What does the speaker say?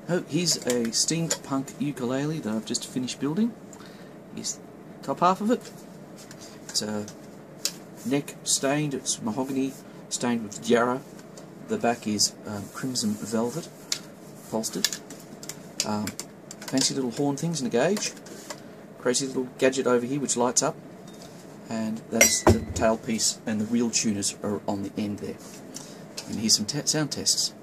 Oh, here's a Steampunk ukulele that I've just finished building. Here's the top half of it. It's a neck stained, it's mahogany stained with jarrah. The back is crimson velvet, upholstered. Fancy little horn things and a gauge. Crazy little gadget over here which lights up. And that's the tailpiece, and the real tuners are on the end there. And here's some sound tests.